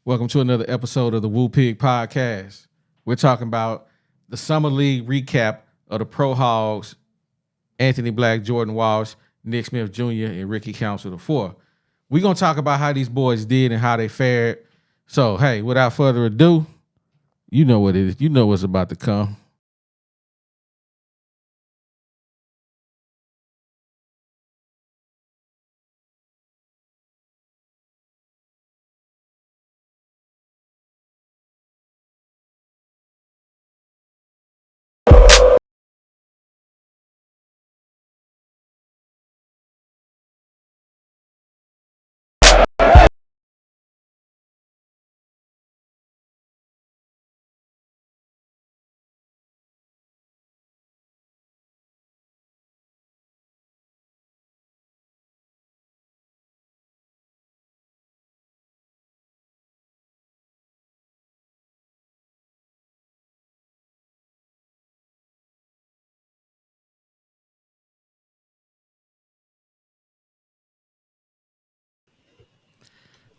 Welcome to another episode of the Woo Pig Podcast. We're talking about the Summer League recap of the Pro Hogs, Anthony Black, Jordan Walsh, Nick Smith Jr., and Ricky Council IV. We're going to talk about how these boys did and how they fared. So, hey, without further ado, you know what it is. You know what's about to come.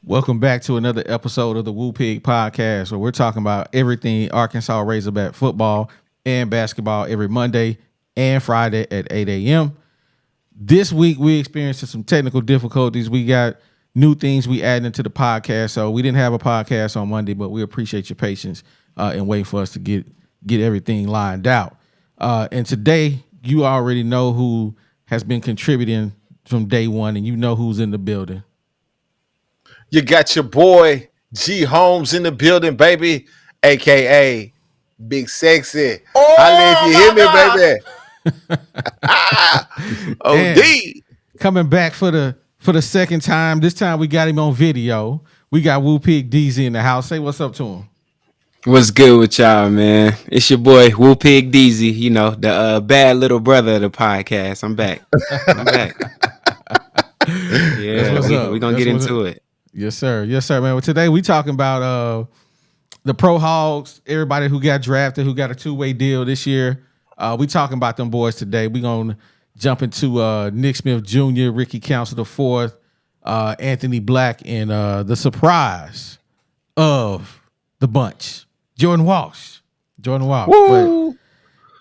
Welcome back to another episode of the Woo Pig Podcast, where we're talking about everything Arkansas Razorback football and basketball every Monday and Friday at 8 a.m. This week, we experienced some technical difficulties. We got new things we added into the podcast. So we didn't have a podcast on Monday, but we appreciate your patience and waiting for us to get everything lined out. And today, you already know who has been contributing from day one, and you know who's in the building. You got your boy G Holmes in the building, baby, aka Big Sexy. Holla if you hear me, baby. OD. Coming back for the second time. This time we got him on video. We got Woo Pig DZ in the house. Say what's up to him. What's good with y'all, man? It's your boy Woo Pig DZ. You know, the bad little brother of the podcast. I'm back. Yeah, we're gonna get into it. Yes, sir. Yes, sir, man. Well, today we talking about the Pro Hogs, everybody who got drafted, who got a two-way deal this year. We talking about them boys today. We gonna jump into Nick Smith Jr., Ricky Council IV, Anthony Black, and the surprise of the bunch, Jordan Walsh. But,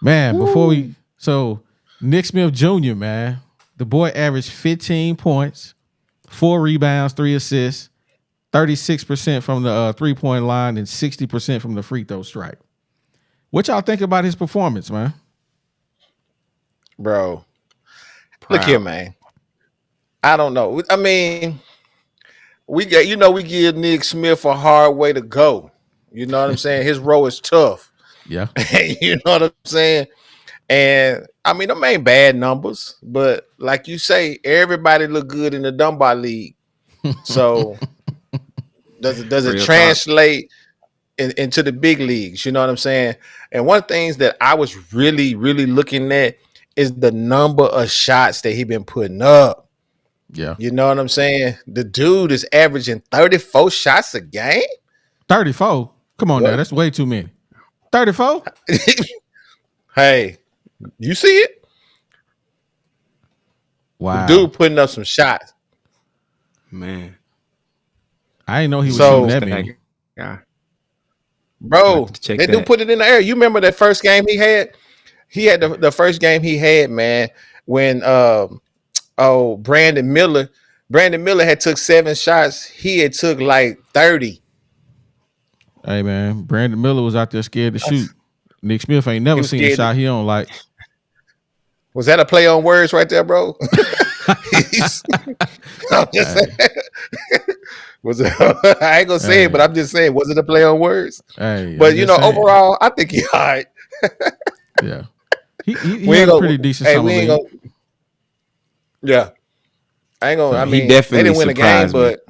man, so Nick Smith Jr., man, the boy averaged 15 points, 4 rebounds, 3 assists, 36% from the three-point line, and 60% from the free throw strike. What y'all think about his performance, man? Bro, look here, man. I don't know. I mean, we give Nick Smith a hard way to go. You know what I'm saying? His role is tough. Yeah. You know what I'm saying? And I mean, them ain't bad numbers, but like you say, everybody look good in the Dunbar League. So does it translate into the big leagues? You know what I'm saying? And one of the things that I was really, really looking at is the number of shots that he been putting up. Yeah. You know what I'm saying? The dude is averaging 34 shots a game. 34? Come on now. That's way too many. 34? Hey, you see it? Wow. The dude putting up some shots. Man. I didn't know he was shooting that many. Yeah. Bro, they do put it in the air. You remember that first game he had? He had the first game he had, man, when Brandon Miller had took 7 shots. He had took like 30. Hey, man, Brandon Miller was out there scared to shoot. Nick Smith ain't never seen a shot he don't like. Was that a play on words right there, bro? I'm just saying. Was it? I ain't gonna say it, but I'm just saying, was it a play on words? Hey, but overall, I think he all right. Yeah, he had a pretty decent summer league. Yeah, I ain't gonna. So I mean, he definitely they didn't win a game, but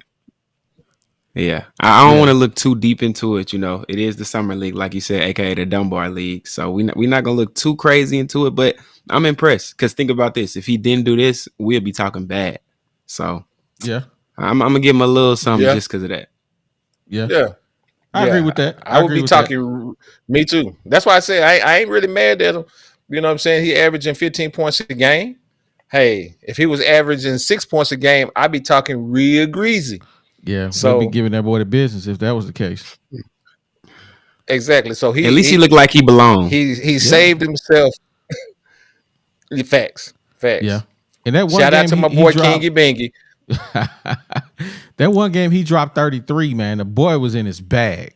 yeah, I don't want to look too deep into it. You know, it is the summer league, like you said, aka the Dunbar League. So we're not gonna look too crazy into it, but I'm impressed because think about this: if he didn't do this, we'd be talking bad. So yeah, I'm gonna give him a little something just because of that. Yeah. I agree with that. I would be talking. Me too. That's why I say I ain't really mad at him. You know what I'm saying? He averaging 15 points a game. Hey, if he was averaging 6 points a game, I'd be talking real greasy. Yeah, we'll be So giving that boy the business if that was the case. exactly. So At least he looked like he belonged. he Yeah, saved himself. Facts. yeah. Facts. And that one Shout out game to my he boy dropped. Kingy Bingy. That one game he dropped 33. Man, the boy was in his bag.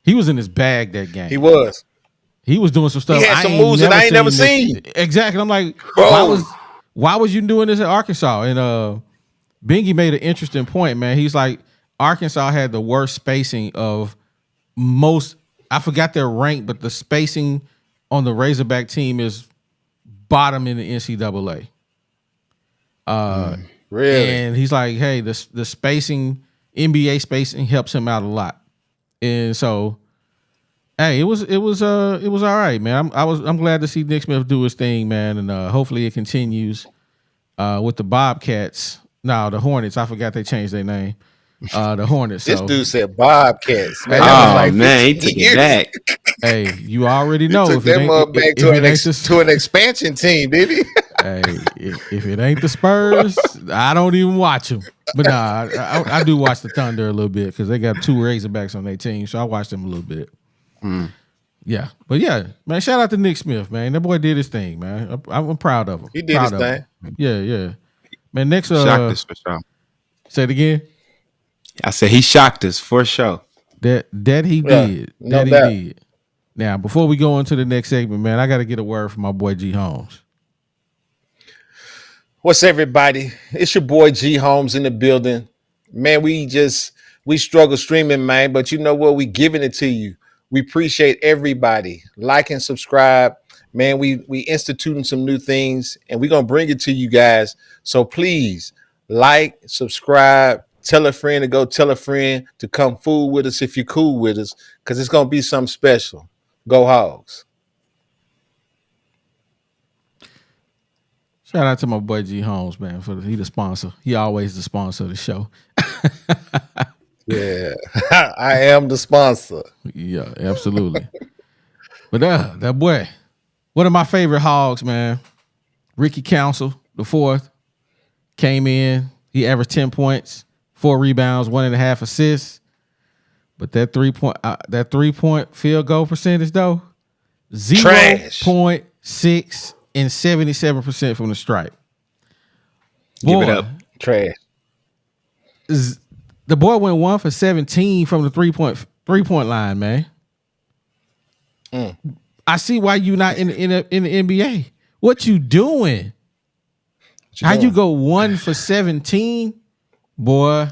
He was in his bag that He game. was. He was doing some He stuff had I some ain't moves that never I ain't never seen. This seen. exactly. I'm like, Bro. why was you doing this at Arkansas? And Bingy made an interesting point, man. He's like, Arkansas had the worst spacing of most. I forgot their rank, but the spacing on the Razorback team is bottom in the NCAA. Really? And he's like, hey, the spacing, NBA spacing helps him out a lot. And so, hey, it was all right, man. I'm glad to see Nick Smith do his thing, man, and hopefully it continues with the Bobcats. No, the Hornets. I forgot they changed their name. The Hornets. This So, dude said Bobcats. Man, hey, that was Oh man. like man, he 15 took it years. back. Hey, you already He know took if it them ain't back if it ain't to an expansion team, did he? hey, if it ain't the Spurs, I don't even watch them. But nah, I do watch the Thunder a little bit because they got 2 Razorbacks on their team, so I watch them a little bit. Yeah, but yeah, man, shout out to Nick Smith, man. That boy did his thing, man. I'm proud of him. He did proud his of thing. him. Yeah. Man, next Shocked us for sure. say it again. I said he shocked us for sure. That he Yeah, did. no That he doubt. did. Now, before we go into the next segment, man, I got to get a word from my boy G Holmes. What's everybody? It's your boy G Holmes in the building. Man, we struggle streaming, man, but you know what? We giving it to you. We appreciate everybody. Like and subscribe. Man, we instituting some new things and we're gonna bring it to you guys. So please like, subscribe, tell a friend to go tell a friend to come fool with us if you're cool with us, because it's gonna be something special. Go Hogs. Shout out to my boy G Holmes, man, he the sponsor. He always the sponsor of the show. Yeah, I am the sponsor. Yeah, absolutely. But that boy, one of my favorite Hogs, man, Ricky Council, the fourth, came in. He averaged 10 points, 4 rebounds, 1.5 assists. But that 3-point field goal percentage though, Trash. 0.6 and 77% from the stripe. Give it up. Trash. The boy went 1 for 17 from the three-point line, man. I see why you not in the NBA. What you doing? How you go 1 for 17, boy?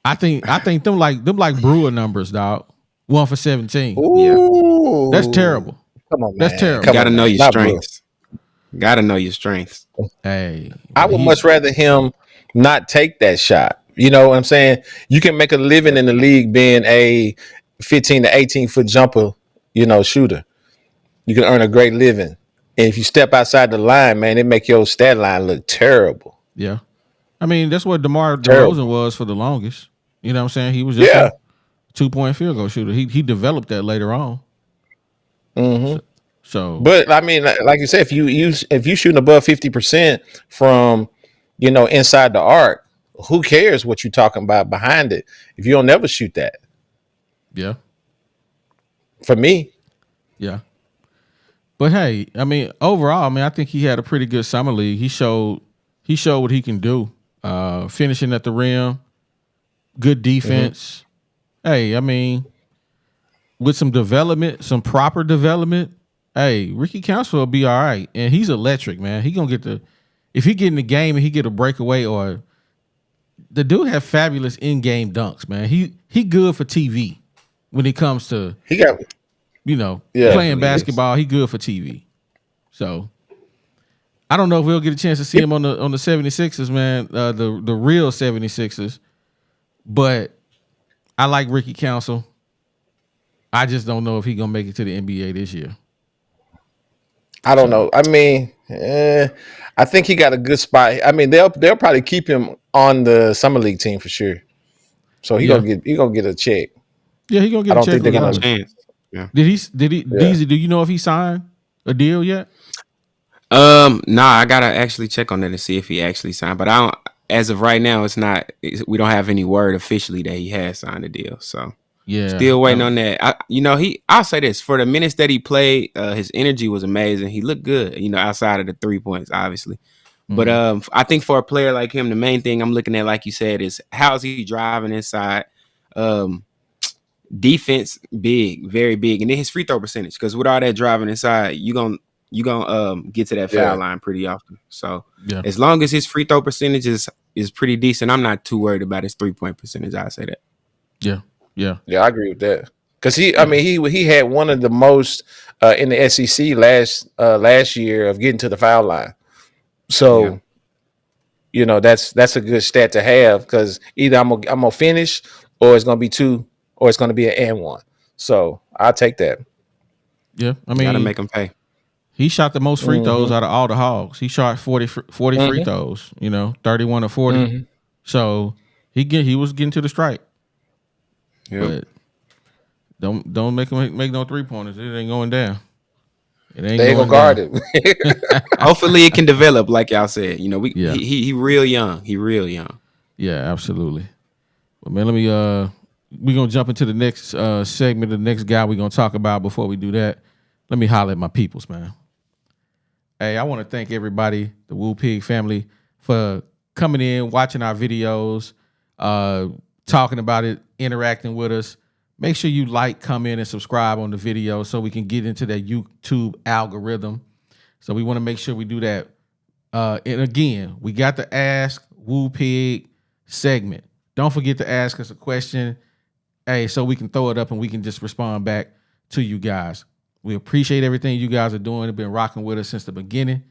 I think them like Brewer numbers, dog. 1 for 17. Ooh. That's terrible. Come on, man. That's terrible. Come Got to on, know man. your Not strengths. Got to know your strengths. Hey, I would much rather him not take that shot. You know what I'm saying? You can make a living in the league being a 15 to 18 foot jumper, shooter. You can earn a great living. And if you step outside the line, man, it make your stat line look terrible. Yeah. I mean, that's what DeMar Terrible. DeRozan was for the longest. You know what I'm saying? He was just Yeah. a 2-point field goal shooter. He developed that later on. So But I mean, like you said, if you shooting above 50% from, inside the arc, who cares what you're talking about behind it if you don't never shoot that? yeah. For me, Yeah. But hey, I mean, overall, I mean, I think he had a pretty good summer league. He showed what he can do. Finishing at the rim, good defense. Hey, I mean, with some development, some proper development, hey, Ricky Council will be all right. And he's electric, man. He gonna get if he get in the game and he get a breakaway, or the dude have fabulous in-game dunks, man. He good for TV when it comes to he got playing he basketball. He good for TV. So I don't know if we'll get a chance to see him on the 76ers, man, the real 76ers. But I like Ricky Council. I just don't know if he's gonna make it to the NBA this year. I don't know. I mean, I think he got a good spot. I mean, they'll probably keep him on the summer league team for sure. So he gonna get a check. Yeah, he gonna get I a don't check think they're gonna. regardless. Chance. Yeah. Did he Deezy, do you know if he signed a deal yet? Nah, I gotta actually check on that and see if he actually signed. But as of right now, we don't have any word officially that he has signed a deal. So Yeah. still waiting on that. I'll say this, for the minutes that he played, his energy was amazing. He looked good, outside of the 3 points, obviously. But I think for a player like him, the main thing I'm looking at, like you said, is how's he driving inside. Defense, big, very big, and then his free throw percentage. Because with all that driving inside, you gonna get to that foul line pretty often. So Yeah. as long as his free throw percentage is pretty decent, I'm not too worried about his 3-point percentage. I say that. Yeah. Yeah. Yeah, I agree with that. Because he had one of the most in the SEC last year of getting to the foul line. So that's a good stat to have, because either I'm gonna finish, or it's gonna be two, or it's gonna be an and one. So I'll take that. Yeah. I Gotta mean, make him pay. he shot the most free throws Mm-hmm. out of all the Hogs. He shot 40 free throws, 31 or 40. Mm-hmm. So he was getting to the stripe. Yep. But don't make him make no 3-pointers. It ain't going down. It ain't They ain't going gonna guard down. it. Hopefully it can develop, like y'all said. Yeah. He real young. He real young. Yeah, absolutely. But man, we're gonna jump into the next segment, the next guy we're gonna talk about. Before we do that, let me holler at my peoples, man. Hey, I want to thank everybody, the Woo Pig family, for coming in, watching our videos, talking about it, interacting with us. Make sure you like, comment, and subscribe on the video so we can get into that YouTube algorithm. So we want to make sure we do that. And again, we got the Ask Woo Pig segment. Don't forget to ask us a question, so we can throw it up and we can just respond back to you guys. We appreciate everything you guys are doing. You've been rocking with us since the beginning,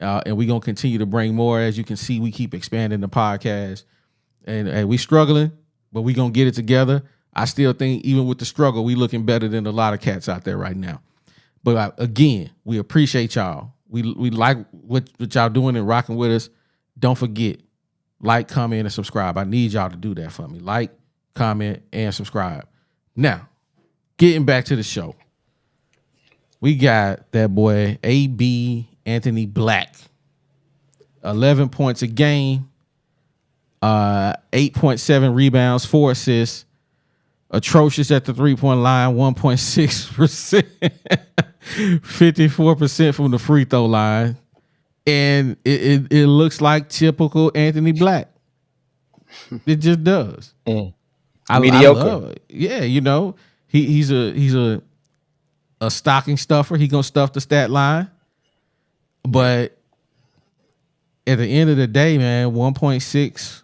and we're going to continue to bring more. As you can see, we keep expanding the podcast, and we struggling, but we're going to get it together. I still think even with the struggle, we looking better than a lot of cats out there right now. But again, we appreciate y'all. We like what y'all doing and rocking with us. Don't forget, like, comment, and subscribe. I need y'all to do that for me. Like, comment, and subscribe. Now, getting back to the show. We got that boy, A.B. Anthony Black. 11 points a game. 8.7 rebounds, 4 assists. Atrocious at the 3-point line, 1.6%. 54% from the free throw line. And it looks like typical Anthony Black. It just does. Mediocre. I love it. Yeah, he's a stocking stuffer. He gonna stuff the stat line. But at the end of the day, man, 1.6,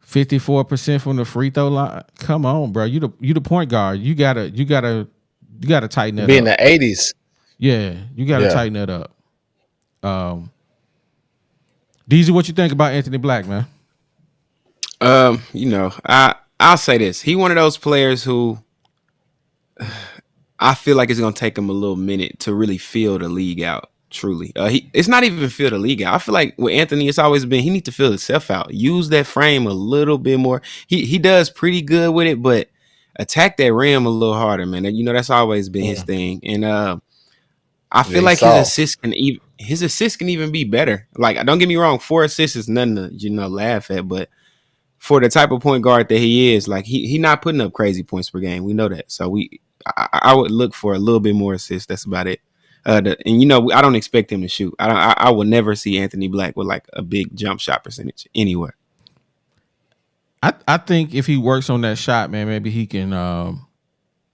54% from the free throw line. Come on, bro. You the point guard. You gotta tighten that up. Be in the 80s. Yeah, you gotta tighten that up. DZ, what you think about Anthony Black, man? I'll say this. He one of those players who I feel like it's gonna take him a little minute to really feel the league out. Truly, it's not even feel the league out. I feel like with Anthony, it's always been he needs to feel himself out. Use that frame a little bit more. He does pretty good with it, but attack that rim a little harder, man. That's always been his thing. And I feel like his assists can even be better. Like, don't get me wrong, 4 assists is nothing to laugh at, but for the type of point guard that he is, like he not putting up crazy points per game. We know that. So I would look for a little bit more assists. That's about it. I don't expect him to shoot. I will never see Anthony Black with like a big jump shot percentage anywhere. I think if he works on that shot, man, maybe he can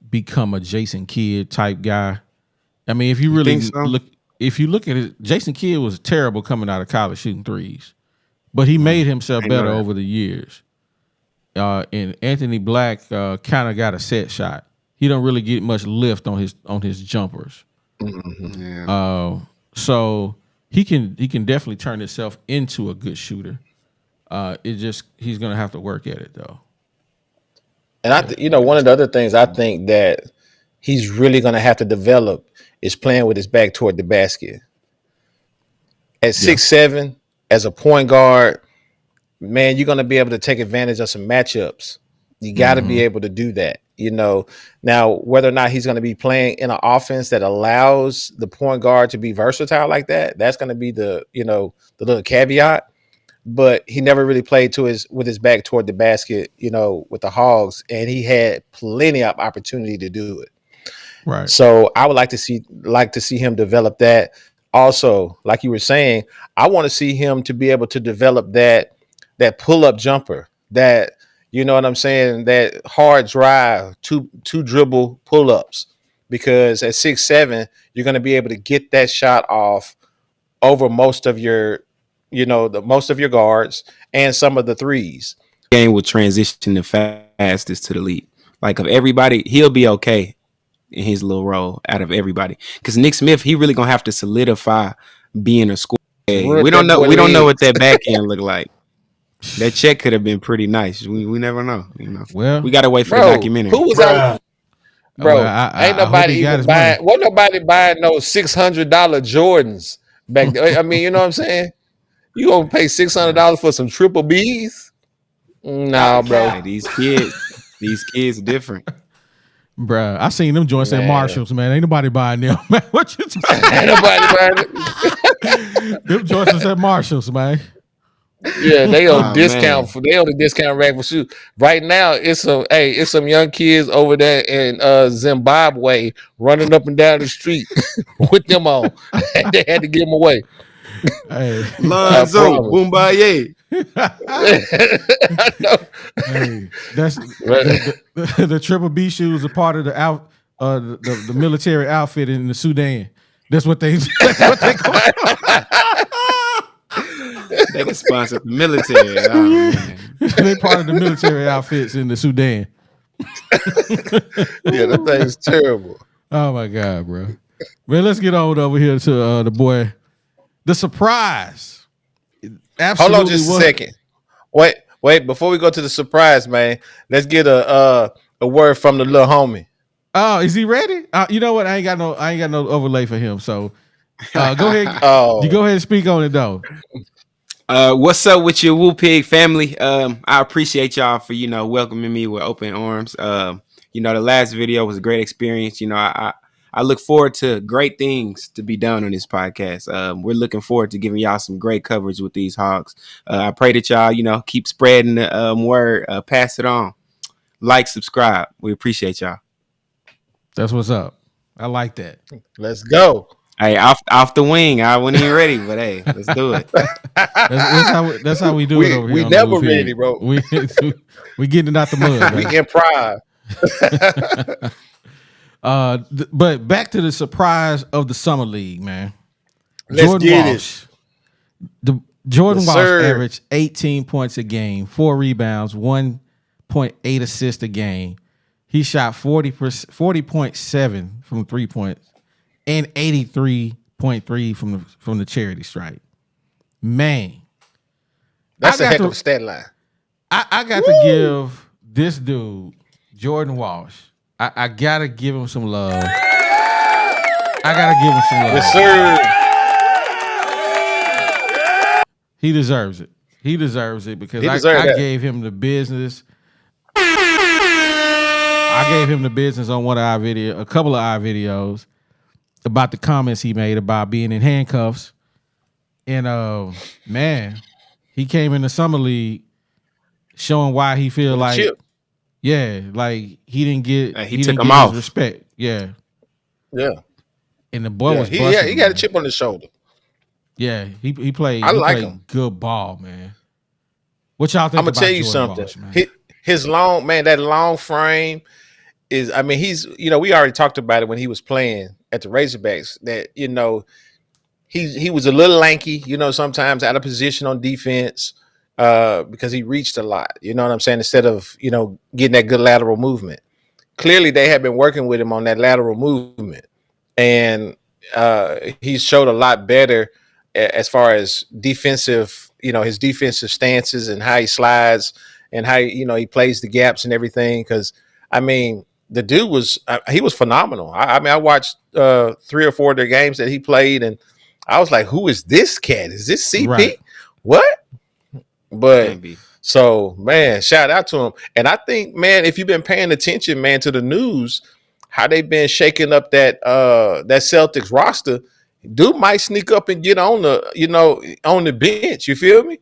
become a Jason Kidd type guy. I mean, if you really look at it, Jason Kidd was terrible coming out of college shooting threes, but he made himself better over the years. And Anthony Black kind of got a set shot. He don't really get much lift on his jumpers. Yeah. So he can definitely turn himself into a good shooter. He's gonna have to work at it though. And one of the other things I think that he's really gonna have to develop is playing with his back toward the basket. At 6'7", as a point guard, man, you're gonna be able to take advantage of some matchups. You got to be able to do that. Now whether or not he's going to be playing in an offense that allows the point guard to be versatile like that, that's going to be the little caveat. but he never really played to his with his back toward the basket, with the Hogs, and he had plenty of opportunity to do it. Right. So I would like to see him develop that. Also, like you were saying, I want to see him to be able to develop that pull up jumper, that you know what I'm saying, that hard drive, two dribble pull ups, because at 6'7", you're going to be able to get that shot off over most of your, the most of your guards and some of the threes. Game will transition the fastest to the lead. Like of everybody, he'll be okay in his little role out of everybody. Because Nick Smith, he really gonna have to solidify being a scorer. Hey, Rip we don't that know. boy We don't know leg. what that back end look like. That check could have been pretty nice. We never know. Well, We gotta wait for the Bro, who documentary. was out? well, Bro, ain't I hope nobody he got even his money. buying. What nobody buying no $600 Jordans back there? I mean, you know what I'm saying? You gonna pay $600 for some triple B's? Nah, bro. Hey, these kids different. Bruh, I seen them joints at Man, Marshalls, man. Ain't nobody buying them, man. What you ain't talking? nobody buying it. Them joints is at Marshalls, man. Yeah, they on Oh discount man, for they on the discount rack for shoes. Right now, it's some young kids over there in Zimbabwe running up and down the street with them on. They had to give them away. Hey, I Lonzo promise. Boombaye. I know. hey, that's Right. the Triple B shoes are part of the military outfit in the Sudan. That's what they that's what they call. They can sponsor the military. Oh man. They part of the military outfits in the Sudan. Yeah, that thing's terrible. Oh my god, bro. Man, let's get on over here to the boy. The surprise. Hold on Absolutely just a was. second. Wait. Before we go to the surprise, man, let's get a word from the little homie. Oh, is he ready? You know what? I ain't got no overlay for him. So go ahead. You Oh, go ahead and speak on it though. What's up with your Woo Pig family? I appreciate y'all for welcoming me with open arms. The last video was a great experience. I look forward to great things to be done on this podcast. We're looking forward to giving y'all some great coverage with these hogs. I pray that y'all keep spreading the word, pass it on, like, subscribe. We appreciate y'all. That's what's up. I like that. let's go. Hey, off the wing. I wasn't even ready, but hey, let's do it. That's how we do it over here We on the never Woo Pig. ready, bro. We getting it out the mud. We Baby. improv. But back to the surprise of the summer league, man. Let's Jordan get Walsh. The Jordan Yes, Walsh sir. averaged 18 points a game, 4 rebounds, 1.8 assists a game. He shot 40.7 from 3 points and 83.3 from the charity stripe. Man, That's I a got heck to of a stat line. I got to give this dude, Jordan Walsh, I gotta give him some love. I gotta give him some love. Yes, sir. He deserves it. He deserves it because He I deserved that. gave him the business. I gave him the business on a couple of our videos about the comments he made about being in handcuffs. And man, he came in the summer league showing why he feel With a like, chip. yeah, like he didn't get He he took didn't him get his off. respect. Yeah. Yeah. And the boy Yeah. was He busting. he got a man. chip on his shoulder. Yeah, he played I like him. good ball, man. What y'all think I'm gonna about tell you Jordan something. Walsh, man? His that long frame is. I mean, we already talked about it when he was playing at the Razorbacks. That he was a little lanky. Sometimes out of position on defense because he reached a lot. You know what I'm saying? Instead of getting that good lateral movement. Clearly, they have been working with him on that lateral movement, and he's showed a lot better as far as defensive, his defensive stances and how he slides and how he plays the gaps and everything. Because I mean, the dude he was phenomenal. I mean, I watched 3 or 4 of their games that he played, and I was like, "Who is this cat? Is this Right. CP? What?" But Can't be. so, man, shout out to him. And I think, man, if you've been paying attention, man, to the news, how they've been shaking up that Celtics roster, dude might sneak up and get on the bench. You feel me?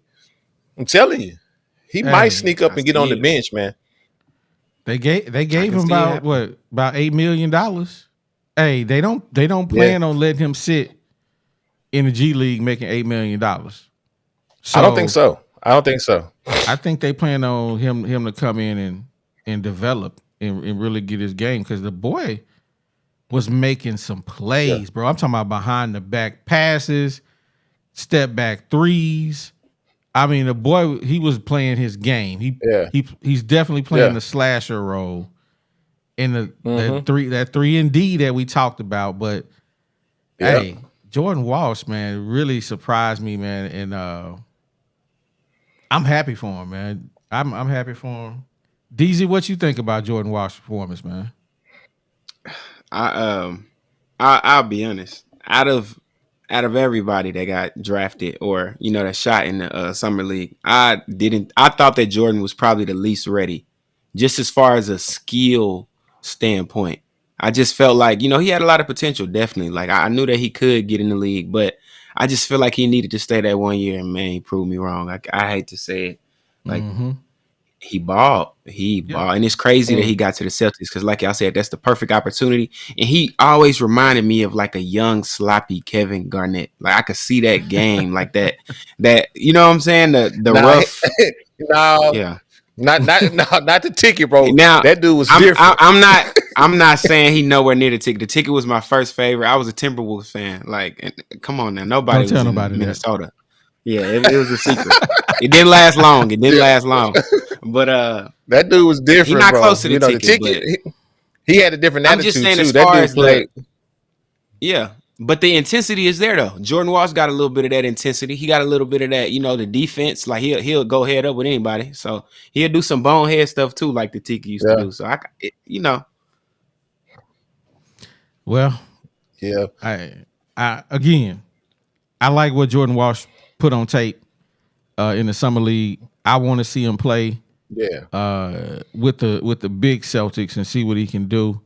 I'm telling you, he might Hey, sneak up I and get on see the it. bench, man. they I gave can him see it happen. about $8 million. Hey, they don't Yeah, plan on letting him sit in the G League making $8 million. I don't think So so. I don't think so. I think they plan on him to come in and develop and really get his game because the boy was making some Yeah, plays, bro. I'm talking about behind the back passes, step back threes. I mean, the boy, he was playing his game. yeah, He's definitely playing yeah. the slasher role in the Mm-hmm. that 3 and D that we talked about. But Yeah. hey, Jordan Walsh, man, really surprised me, man, and I'm happy for him, man. I'm happy for him. DZ, what you think about Jordan Walsh's performance, man? I I'll be honest. Out of everybody that got drafted or that shot in the summer league, I thought that Jordan was probably the least ready, just as far as a skill standpoint. I just felt like he had a lot of potential, definitely. Like I knew that he could get in the league, but I just feel like he needed to stay that 1 year, and man, he proved me wrong. I hate to say it, like Mm-hmm. he balled. He Yeah. balled. And it's crazy that Mm. he got to the Celtics because, like y'all said, that's the perfect opportunity. And he always reminded me of like a young, sloppy Kevin Garnett. Like I could see that game like that. You know what I'm saying? The Nah, rough. no, Yeah. not the ticket, bro. Now That dude was I'm I, different. I'm not saying he nowhere near the ticket. The ticket was my first favorite. I was a Timberwolves fan. Like, come on now, Don't nobody tell was in nobody that. Minnesota. Yeah, it was a secret. It didn't last long. It didn't Yeah, last long. But that dude was he different, not close bro. to the You know, the ticket, ticket. but He had a different I'm just attitude saying too. as That far dude as the played. yeah, but the intensity is there though. Jordan Walsh got a little bit of that intensity. He got a little bit of that, the defense. Like he'll go head up with anybody. So he'll do some bonehead stuff too, like the Tiki used to Yeah, do. So I. Well, yeah, I again, I like what Jordan Walsh put on tape in the summer league. I want to see him play yeah. with the big Celtics and see what he can do.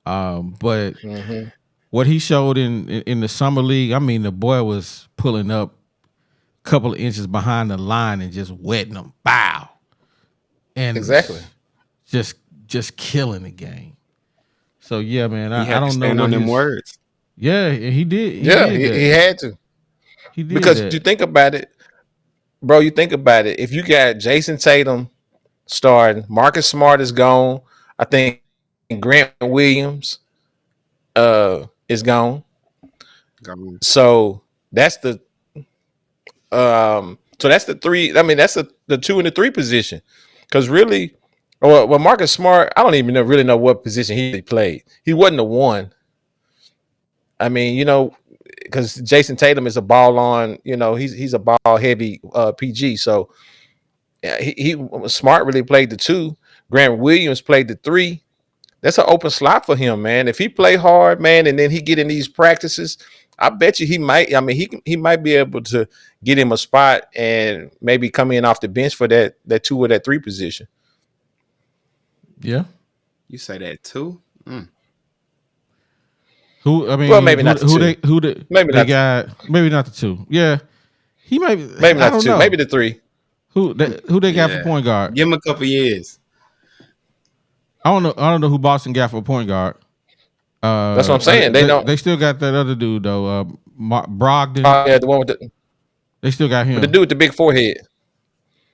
But Hmm. what he showed in the summer league, I mean, the boy was pulling up a couple of inches behind the line and just wetting them, bow, and Exactly. just just killing the game. So yeah, man, He I had to don't know stand what on them his words. yeah he Yeah, did he that had to he did because you that. think about it, bro. You think about it. If you got Jason Tatum starting, Marcus Smart is gone. I think Grant Williams is gone. Gone. So that's the that's the three. I mean, that's the two and the three position. Because really, well, Marcus Smart, I don't even really know what position he played. He wasn't a one. I mean, because Jason Tatum is a ball on. He's a ball heavy PG. So yeah, he Smart really played the two. Grant Williams played the three. That's an open slot for him, man. If he play hard, man, and then he get in these practices, I bet you he might. I mean, he might be able to get him a spot and maybe come in off the bench for that two or that three position. Yeah. You say that too? Mm. Who I Well, mean maybe not the two. Maybe they not. got maybe not the two. Yeah, he might. Maybe I not the don't two. Maybe know the three. who they got for Yeah. point guard. Give him a couple years. I don't know. I don't know who Boston got for point guard. That's what I'm saying. They don't. They still got that other dude though. Brogdon. Yeah, the one They still got with the him. dude with the big forehead.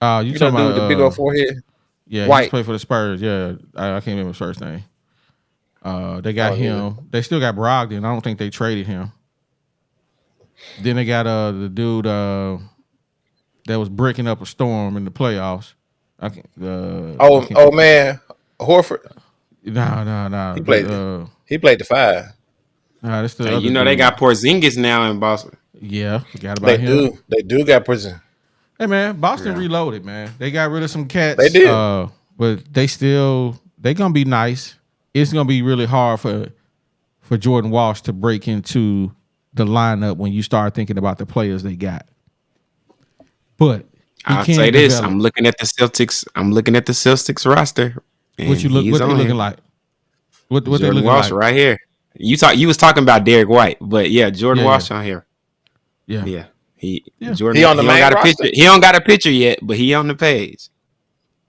You You know, talking the dude about? with the big old forehead. Yeah, he used to White. play for the Spurs. Yeah, I can't remember his first name. They got Oh yeah. him. They still got Brogdon. I don't think they traded him. Then they got the dude that was breaking up a storm in the playoffs. I can't Oh think. man, Horford. No. He played. He played the five. That's the Hey, other they dude. got Porzingis now in Boston. Yeah, forgot They about him. do. They do got prison. Hey man, Boston Yeah. reloaded, man. They got rid of some They cats, did. but they gonna be nice. It's gonna be really hard for Jordan Walsh to break into the lineup when you start thinking about the players they got. But he I'll say can this. develop. I'm looking at the Celtics. I'm looking at the Celtics roster, and he's What they on looking here. like? What they Jordan looking Walsh like? right here. You was talking about Derek White, but yeah, Jordan Yeah, Walsh on here. yeah. Yeah, Jordan, He on the don't main got a roster? picture. He don't got a picture yet, but he on the page.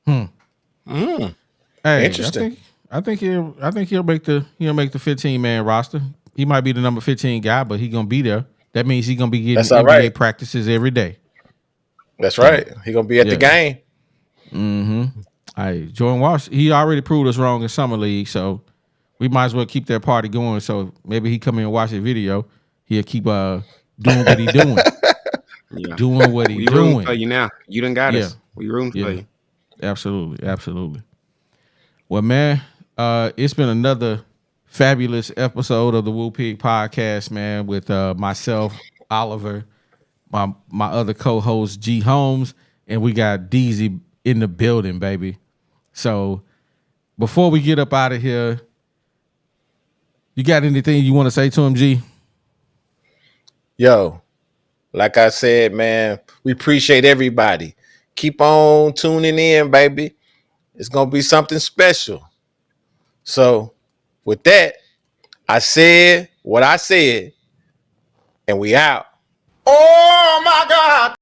Hey, Interesting. I think he'll make the 15-man roster. He might be the number 15 guy, but he gonna be there. That means he's gonna be getting That's all NBA right. practices every day. That's right. He gonna be at the game. Jordan Walsh, he already proved us wrong in summer league, so we might as well keep that party going. So maybe he come in and watch the video. He'll keep doing what he doing. Yeah. Doing what he We rooting for doing. you now. You done got Yeah. us. We rooting for you. Absolutely. Well, man, it's been another fabulous episode of the Woo Pig Podcast, man, with myself, Oliver, my other co-host G Holmes, and we got Deezy in the building, baby. So before we get up out of here, you got anything you want to say to him, G? Yo, like I said, man, we appreciate everybody. Keep on tuning in, baby. It's gonna be something special. So, with that, I said what I said, and we out. Oh my God.